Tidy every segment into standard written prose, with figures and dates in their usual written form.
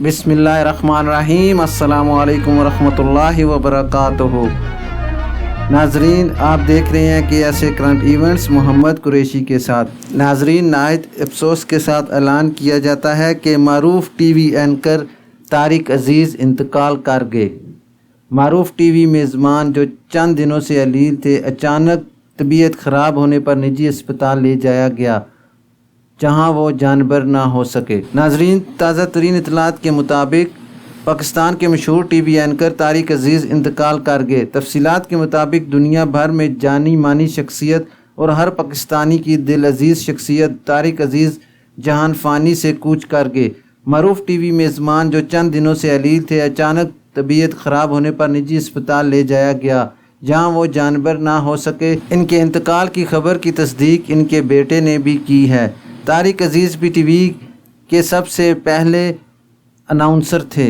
بسم اللہ الرحمن الرحیم۔ السلام علیکم ورحمۃ اللہ وبرکاتہ۔ ناظرین، آپ دیکھ رہے ہیں کہ ایسے کرنٹ ایونٹس محمد قریشی کے ساتھ۔ ناظرین، نہایت افسوس کے ساتھ اعلان کیا جاتا ہے کہ معروف ٹی وی اینکر طارق عزیز انتقال کر گئے۔ معروف ٹی وی میزبان جو چند دنوں سے علیل تھے، اچانک طبیعت خراب ہونے پر نجی اسپتال لے جایا گیا، جہاں وہ جانبر نہ ہو سکے۔ ناظرین، تازہ ترین اطلاعات کے مطابق پاکستان کے مشہور ٹی وی اینکر طارق عزیز انتقال کر گئے۔ تفصیلات کے مطابق دنیا بھر میں جانی مانی شخصیت اور ہر پاکستانی کی دل عزیز شخصیت طارق عزیز جہان فانی سے کوچ کر گئے۔ معروف ٹی وی میزبان جو چند دنوں سے علیل تھے، اچانک طبیعت خراب ہونے پر نجی اسپتال لے جایا گیا، جہاں وہ جانبر نہ ہو سکے۔ ان کے انتقال کی خبر کی تصدیق ان کے بیٹے نے بھی کی ہے۔ طارق عزیز پی ٹی وی کے سب سے پہلے اناؤنسر تھے۔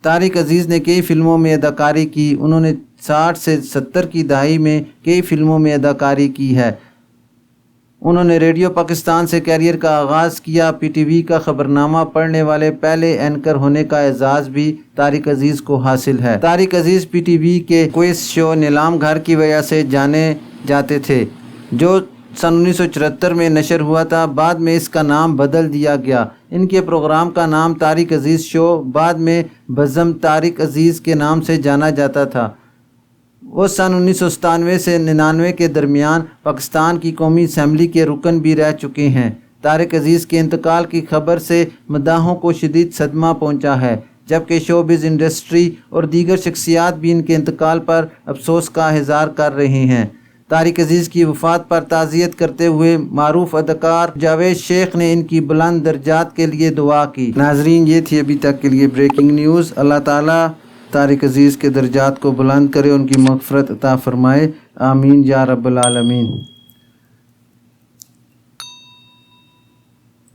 طارق عزیز نے کئی فلموں میں اداکاری کی۔ انہوں نے 60 سے 70 کی دہائی میں کئی فلموں میں اداکاری کی ہے۔ انہوں نے ریڈیو پاکستان سے کیریئر کا آغاز کیا۔ پی ٹی وی کا خبرنامہ پڑھنے والے پہلے اینکر ہونے کا اعزاز بھی طارق عزیز کو حاصل ہے۔ طارق عزیز پی ٹی وی کے کوئز شو نیلام گھر کی وجہ سے جانے جاتے تھے، جو سن 1974 میں نشر ہوا تھا۔ بعد میں اس کا نام بدل دیا گیا۔ ان کے پروگرام کا نام طارق عزیز شو بعد میں بزم طارق عزیز کے نام سے جانا جاتا تھا۔ وہ سن 1997 سے 99 کے درمیان پاکستان کی قومی اسمبلی کے رکن بھی رہ چکے ہیں۔ طارق عزیز کے انتقال کی خبر سے مداحوں کو شدید صدمہ پہنچا ہے، جبکہ شوبز انڈسٹری اور دیگر شخصیات بھی ان کے انتقال پر افسوس کا اظہار کر رہے ہیں۔ طارق عزیز کی وفات پر تعزیت کرتے ہوئے معروف اداکار جاوید شیخ نے ان کی بلند درجات کے لیے دعا کی۔ ناظرین، یہ تھی ابھی تک کے لیے بریکنگ نیوز۔ اللہ تعالیٰ طارق عزیز کے درجات کو بلند کرے، ان کی مغفرت عطا فرمائے، آمین یا رب العالمین۔